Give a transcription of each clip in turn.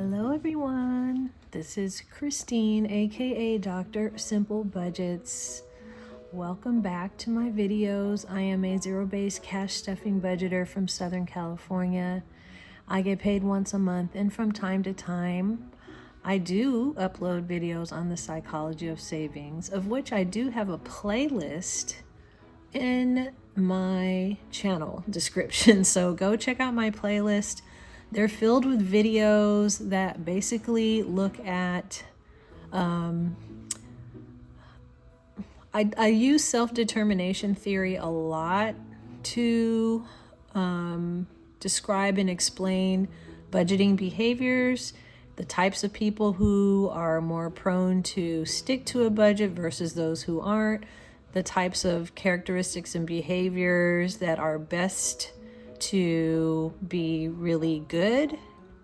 Hello everyone, this is Christine, aka Dr. Simple Budgets. Welcome back to my videos. I am a zero-based cash stuffing budgeter from Southern California. I get paid once a month, and from time to time I do upload videos on the psychology of savings, of which I do have a playlist in my channel description. So go check out my playlist. They're filled with videos that basically look at, I use self-determination theory a lot to describe and explain budgeting behaviors, the types of people who are more prone to stick to a budget versus those who aren't, the types of characteristics and behaviors that are best to be really good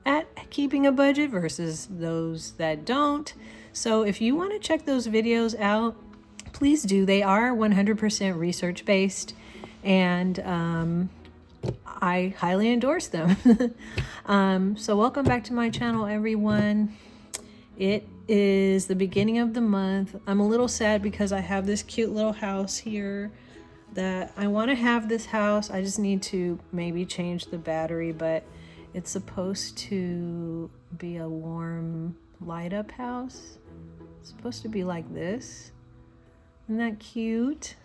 at keeping a budget versus those that don't. So if you want to check those videos out, please do. They are 100% research based, and I highly endorse them. So welcome back to my channel, everyone. It is the beginning of the month. I'm a little sad because I have this cute little house here that I want to have. This house, I just need to maybe change the battery, but it's supposed to be a warm light up house. It's supposed to be like this. Isn't that cute?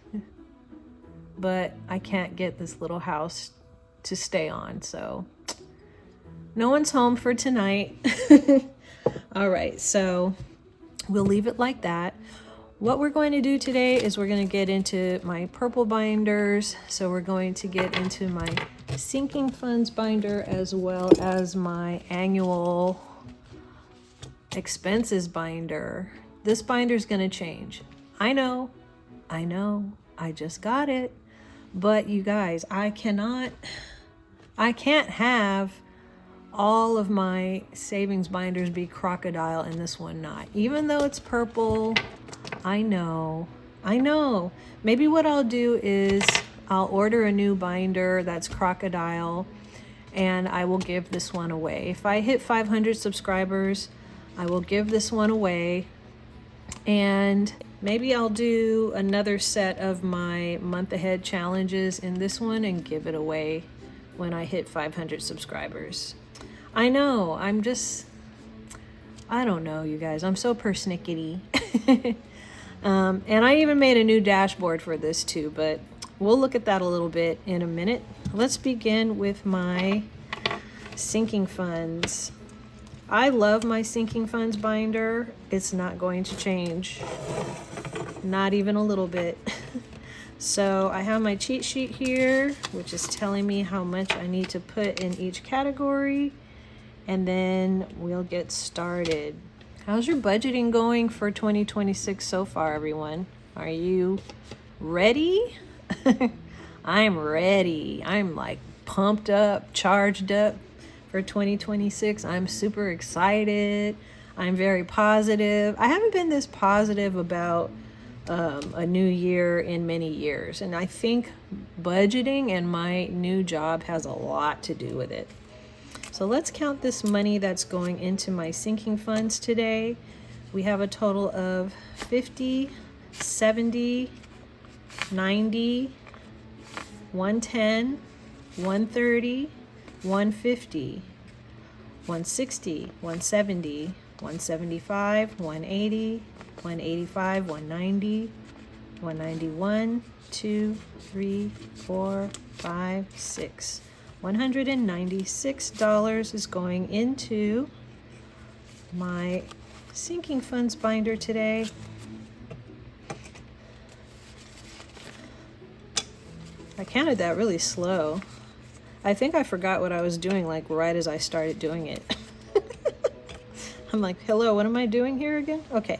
But I can't get this little house to stay on, so no one's home for tonight. All right, so we'll leave it like that. What we're going to do today is we're going to get into my purple binders. So we're going to get into my sinking funds binder as well as my annual expenses binder. This binder is going to change. I know, I just got it. But you guys, I can't have all of my savings binders be crocodile and this one not. Even though it's purple, I know. Maybe what I'll do is I'll order a new binder that's crocodile and I will give this one away. If I hit 500 subscribers, I will give this one away. And maybe I'll do another set of my month ahead challenges in this one and give it away when I hit 500 subscribers. I know, I don't know, you guys. I'm so persnickety. And I even made a new dashboard for this too, but we'll look at that a little bit in a minute. Let's begin with my sinking funds. I love my sinking funds binder. It's not going to change, not even a little bit. So I have my cheat sheet here, which is telling me how much I need to put in each category, and then we'll get started. How's your budgeting going for 2026 so far, everyone? Are you ready? I'm ready. I'm like pumped up, charged up for 2026. I'm super excited. I'm very positive. I haven't been this positive about a new year in many years, and I think budgeting and my new job has a lot to do with it. So let's count this money that's going into my sinking funds today. We have a total of 50, 70, 90, 110, 130, 150, 160, 170, 175, 180, 185, 190, 191, 2, 3, 4, 5, 6. $196 is going into my sinking funds binder today. I counted that really slow. I think I forgot what I was doing like right as I started doing it. I'm like, hello, what am I doing here again? Okay,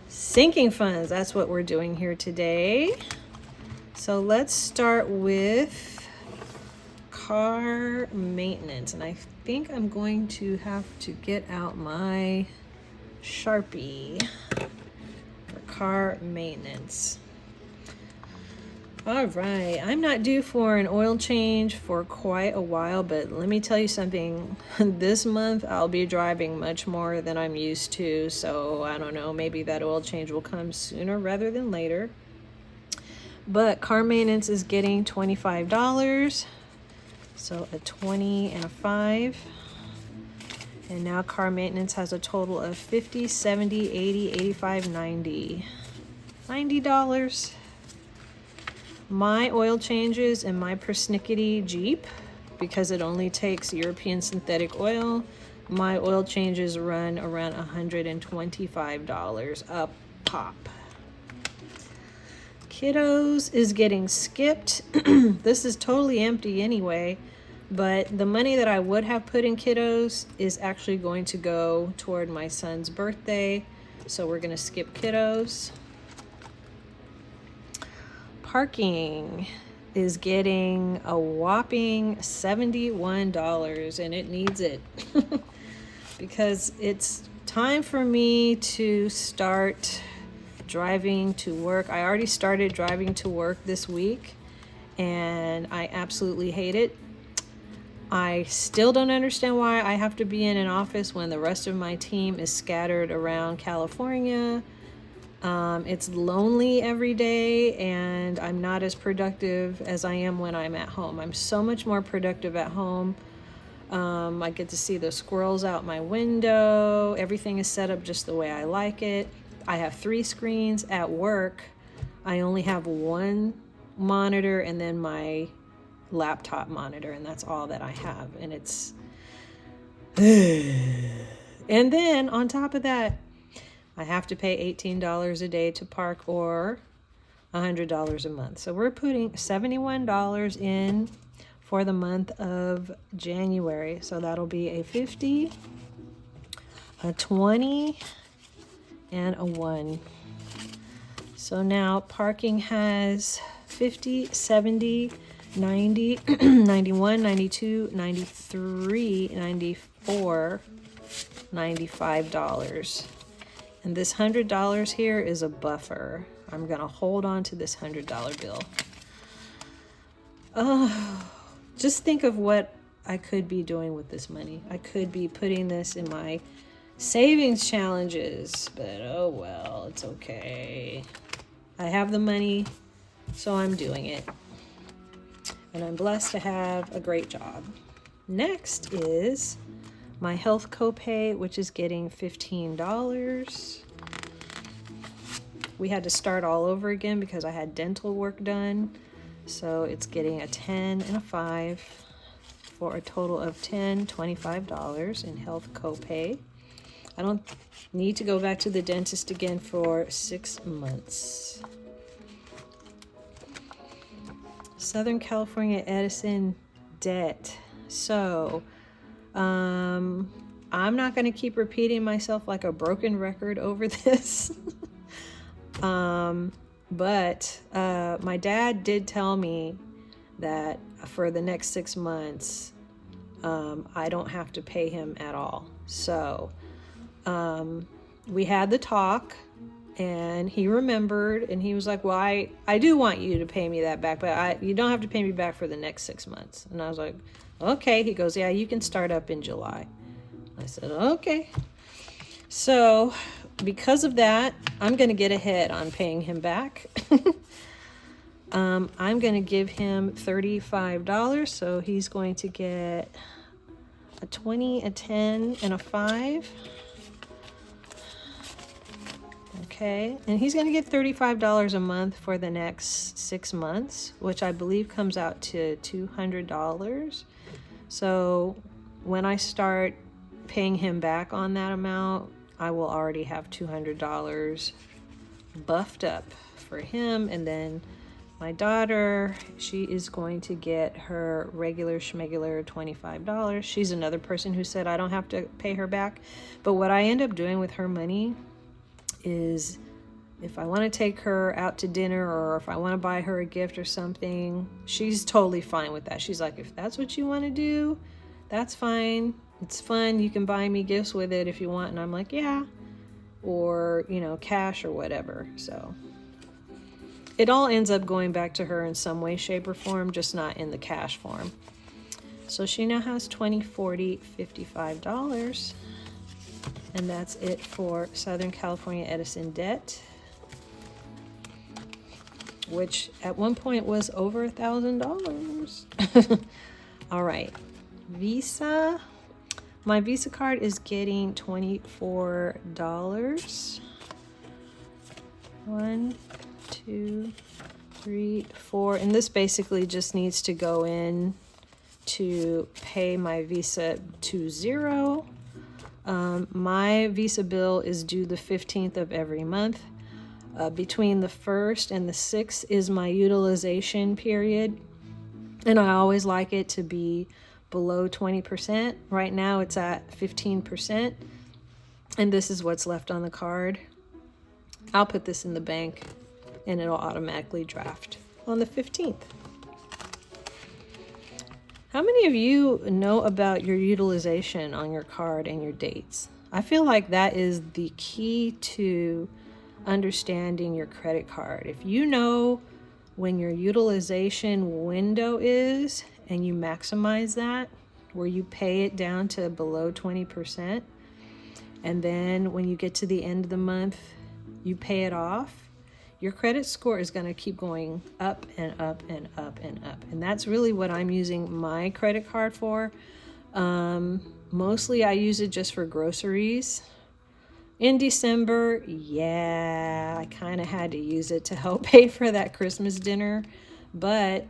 sinking funds, that's what we're doing here today. So let's start with car maintenance, and I think I'm going to have to get out my Sharpie for car maintenance. All right, I'm not due for an oil change for quite a while, but let me tell you something. This month I'll be driving much more than I'm used to, so I don't know, maybe that oil change will come sooner rather than later. But car maintenance is getting $25, so a 20 and a 5. And now car maintenance has a total of 50, 70, 80, 85, 90. $90. My oil changes in my persnickety Jeep, because it only takes European synthetic oil, my oil changes run around $125 a pop. Kiddos is getting skipped. This is totally empty anyway, but the money that I would have put in kiddos is actually going to go toward my son's birthday, so we're going to skip kiddos. Parking is getting a whopping $71, and it needs it because it's time for me to start driving to work. I already started driving to work this week, and I absolutely hate it. I still don't understand why I have to be in an office when the rest of my team is scattered around California. It's lonely every day, and I'm not as productive as I am when I'm at home. I'm so much more productive at home. I get to see the squirrels out my window. Everything is set up just the way I like it. I have 3 screens at work. I only have 1 monitor and then my laptop monitor, and that's all that I have. And it's and then on top of that, I have to pay $18 a day to park or $100 a month. So we're putting $71 in for the month of January. So that'll be a 50, a 20, and a 1. So now parking has 50, 70, 90, 91, 92, 93, 94, $95. And this $100 here is a buffer. I'm gonna hold on to this $100 bill. Oh, just think of what I could be doing with this money. I could be putting this in my savings challenges, but oh well, it's okay. I have the money, so I'm doing it. And I'm blessed to have a great job. Next is my health copay, which is getting $15. We had to start all over again because I had dental work done. So it's getting a 10 and a 5 for a total of $25 in health copay. I don't need to go back to the dentist again for 6 months. Southern California Edison debt. So I'm not going to keep repeating myself like a broken record over this. But my dad did tell me that for the next 6 months, I don't have to pay him at all. So we had the talk, and he remembered, and he was like, well, I do want you to pay me that back, but you don't have to pay me back for the next 6 months. And I was like, okay. He goes, yeah, you can start up in July. I said, okay. So because of that, I'm going to get ahead on paying him back. I'm going to give him $35. So he's going to get a 20, a 10, and a 5. Okay. And he's going to get $35 a month for the next 6 months, which I believe comes out to $200. So when I start paying him back on that amount, I will already have $200 buffed up for him. And then my daughter, she is going to get her regular schmegular $25. She's another person who said I don't have to pay her back. But what I end up doing with her money is if I want to take her out to dinner or if I want to buy her a gift or something, she's totally fine with that. She's like, if that's what you want to do, that's fine. It's fun. You can buy me gifts with it if you want. And I'm like, yeah. Or, cash or whatever. So it all ends up going back to her in some way, shape, or form, just not in the cash form. So she now has $20, $40, $55. And that's it for Southern California Edison debt, which at one point was over $1,000. All right, Visa. My Visa card is getting $24. 1, 2, 3, 4, and this basically just needs to go in to pay my Visa to zero. My Visa bill is due the 15th of every month. Between the 1st and the 6th is my utilization period, and I always like it to be below 20%. Right now it's at 15%, and this is what's left on the card. I'll put this in the bank and it'll automatically draft on the 15th. How many of you know about your utilization on your card and your dates? I feel like that is the key to understanding your credit card. If you know when your utilization window is and you maximize that, where you pay it down to below 20%, and then when you get to the end of the month, you pay it off, your credit score is going to keep going up and up and up and up. And that's really what I'm using my credit card for. Mostly I use it just for groceries. In December, yeah, I kind of had to use it to help pay for that Christmas dinner. But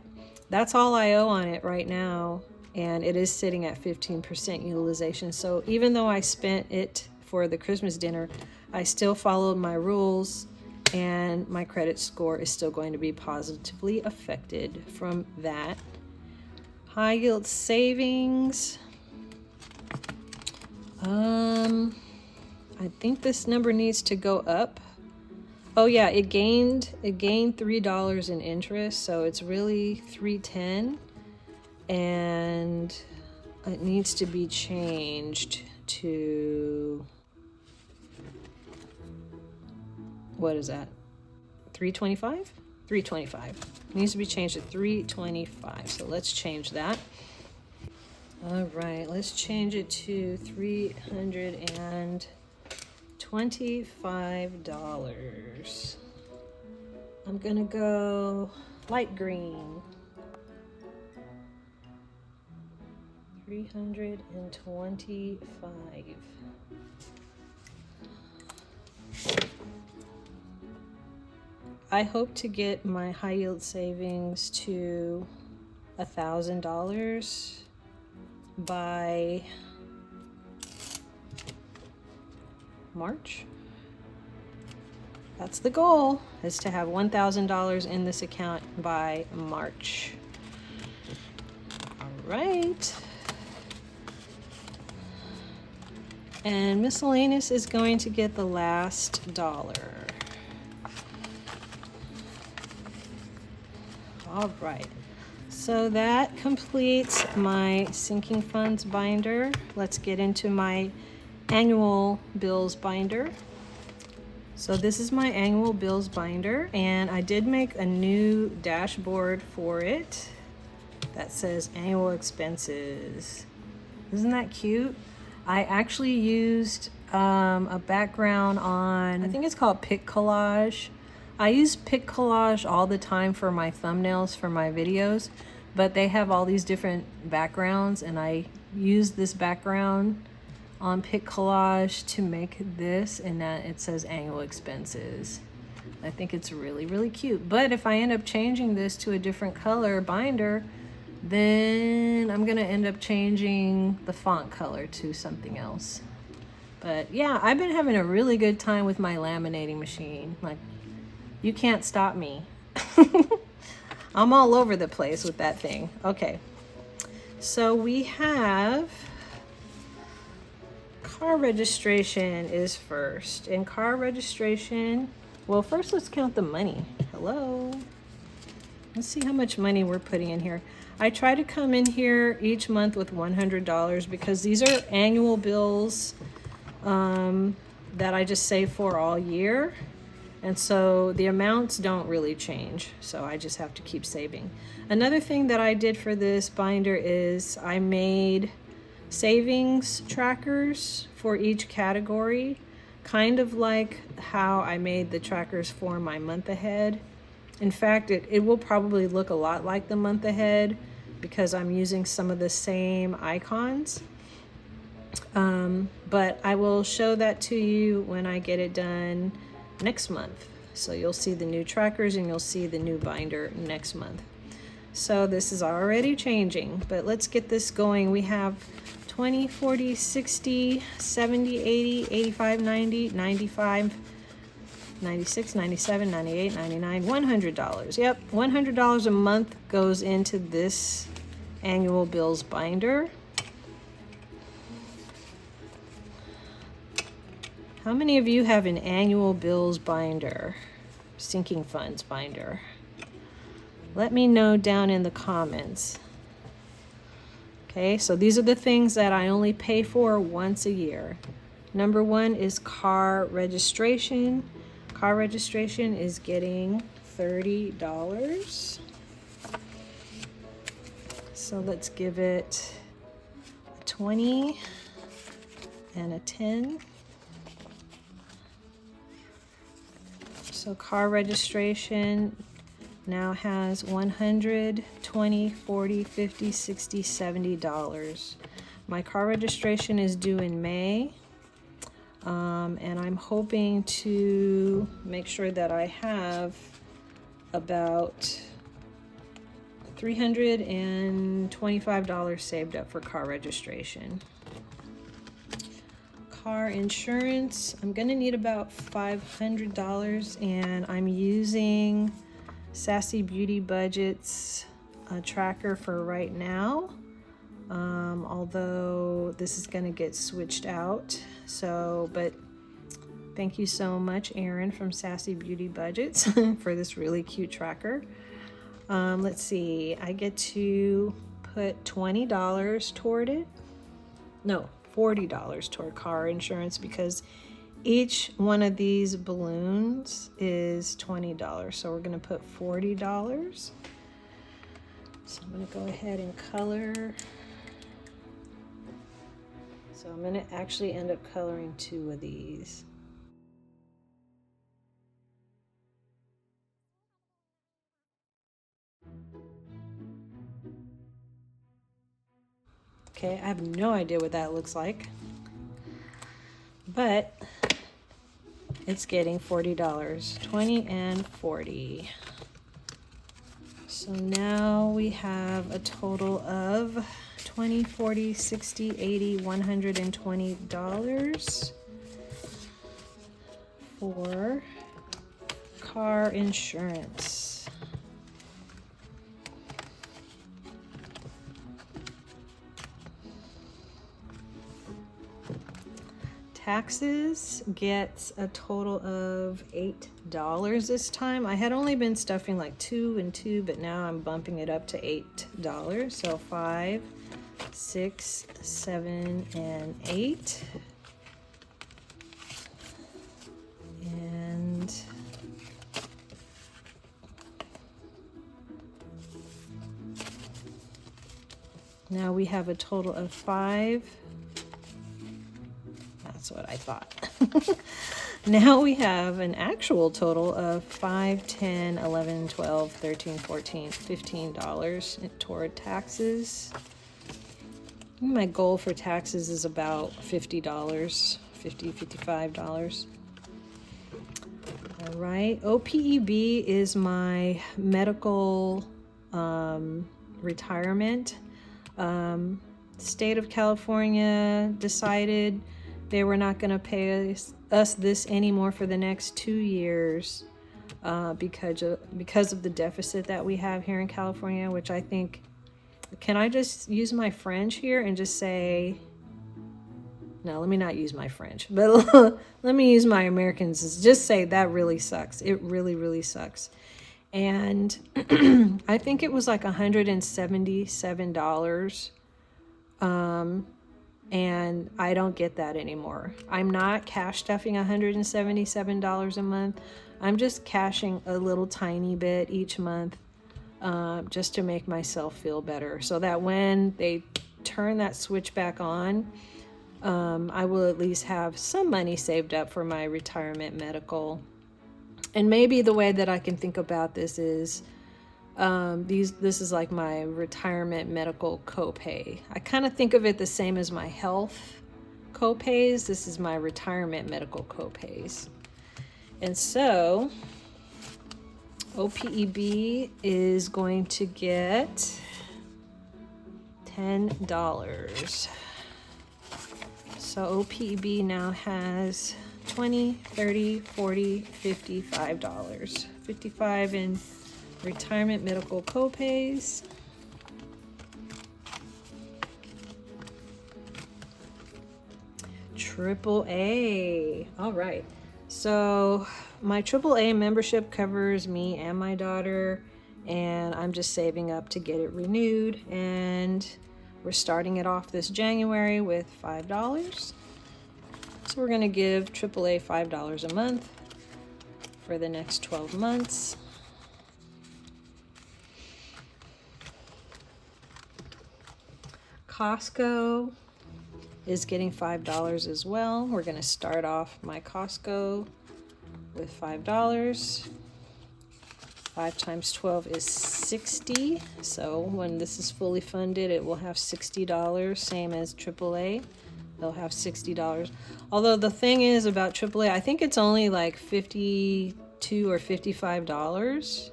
that's all I owe on it right now. And it is sitting at 15% utilization. So even though I spent it for the Christmas dinner, I still followed my rules, and my credit score is still going to be positively affected from that. High yield savings. I think this number needs to go up. Oh yeah, it gained $3 in interest, so it's really $3.10, and it needs to be changed to, what is that? $3.25? $3.25. Needs to be changed to $3.25. So let's change that. All right, let's change it to $325. I'm gonna go light green. 325. I hope to get my high yield savings to $1,000 by March. That's the goal, is to have $1,000 in this account by March. All right. And miscellaneous is going to get the last dollar. All right, so that completes my sinking funds binder. Let's get into my annual bills binder. So this is my annual bills binder, and I did make a new dashboard for it that says annual expenses. Isn't that cute? I actually used a background on, I think it's called Pic Collage. I use Pic Collage all the time for my thumbnails for my videos, but they have all these different backgrounds, and I use this background on Pic Collage to make this, and that it says annual expenses. I think it's really, really cute. But if I end up changing this to a different color binder, then I'm gonna end up changing the font color to something else. But yeah, I've been having a really good time with my laminating machine. Like, you can't stop me. I'm all over the place with that thing. Okay, so we have car registration is first. And car registration, well, first let's count the money. Hello. Let's see how much money we're putting in here. I try to come in here each month with $100 because these are annual bills that I just save for all year. And so the amounts don't really change. So I just have to keep saving. Another thing that I did for this binder is I made savings trackers for each category, kind of like how I made the trackers for my month ahead. In fact, it will probably look a lot like the month ahead because I'm using some of the same icons. But I will show that to you when I get it done next month. So you'll see the new trackers and you'll see the new binder next month. So this is already changing, but let's get this going. We have 20, 40, 60, 70, 80, 85, 90, 95, 96, 97, 98, 99, $100. Yep, $100 a month goes into this annual bills binder. How many of you have an annual bills binder, sinking funds binder? Let me know down in the comments. Okay, so these are the things that I only pay for once a year. Number one is car registration. Car registration is getting $30. So let's give it a 20 and a 10. So car registration now has $100, $20, $40, $50, $60, $70. My car registration is due in May, and I'm hoping to make sure that I have about $325 saved up for car registration. Car insurance, I'm gonna need about $500, and I'm using Sassy Beauty Budget's tracker for right now, although this is gonna get switched out. So, but thank you so much, Erin from Sassy Beauty Budgets for this really cute tracker. Let's see, I get to put $20 toward it. No, $40 toward car insurance because each one of these balloons is $20. So we're going to put $40. So I'm going to go ahead and color. So I'm going to actually end up coloring 2 of these. Okay, I have no idea what that looks like, but it's getting $40, 20 and 40. So now we have a total of 20, 40, 60, 80, $120 for car insurance. Taxes gets a total of $8 this time. I had only been stuffing like 2 and 2, but now I'm bumping it up to $8. So 5, 6, 7, and 8. And now we have a total of 5. That's what I thought. Now we have an actual total of 5, 10, 11, 12, 13, 14, $15 toward taxes. My goal for taxes is about $50, $50, $55. All right, OPEB is my medical retirement. State of California decided they were not going to pay us this anymore for the next 2 years because of the deficit that we have here in California, which I think, can I just use my French here and just say, no, let me not use my French, but let me use my Americans. Just say that really sucks. It really, really sucks. And I think it was like $177. And I don't get that anymore. I'm not cash stuffing $177 a month. I'm just cashing a little tiny bit each month, just to make myself feel better, so that when they turn that switch back on, I will at least have some money saved up for my retirement medical. And maybe the way that I can think about this is, this is like my retirement medical copay. I kind of think of it the same as my health copays. This is my retirement medical copays. And so OPEB is going to get $10. So OPEB now has $20, $30, $40, $55. $55 in retirement medical copays. AAA. All right. So my AAA membership covers me and my daughter, and I'm just saving up to get it renewed. And we're starting it off this January with $5. So we're going to give AAA $5 a month for the next 12 months. Costco is getting $5 as well. We're going to start off my Costco with $5. 5 times 12 is 60. So when this is fully funded, it will have $60, same as AAA. They'll have $60. Although the thing is about AAA, I think it's only like $52 or $55.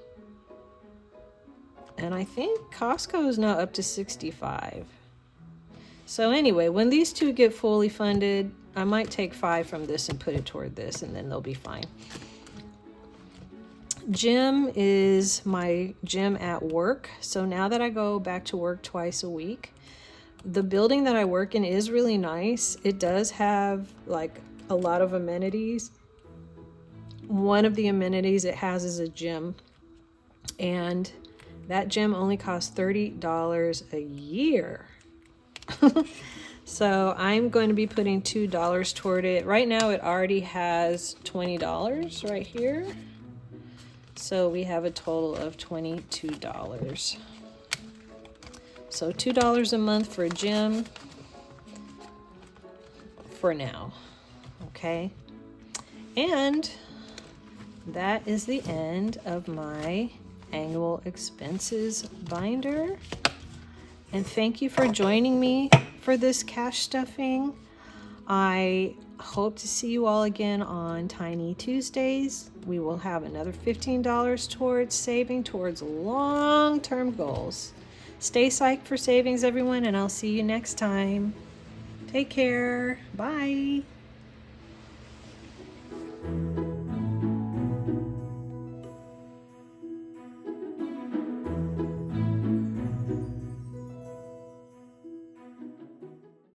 And I think Costco is now up to $65. So anyway, when these two get fully funded, I might take $5 from this and put it toward this, and then they'll be fine. Gym is my gym at work. So now that I go back to work twice a week, the building that I work in is really nice. It does have like a lot of amenities. One of the amenities it has is a gym, and that gym only costs $30 a year. So I'm going to be putting $2 toward it. Right now it already has $20 right here. So we have a total of $22. So $2 a month for a gym for now. Okay. And that is the end of my annual expenses binder. And thank you for joining me for this cash stuffing. I hope to see you all again on Tiny Tuesdays. We will have another $15 towards saving towards long-term goals. Stay psyched for savings, everyone, and I'll see you next time. Take care. Bye.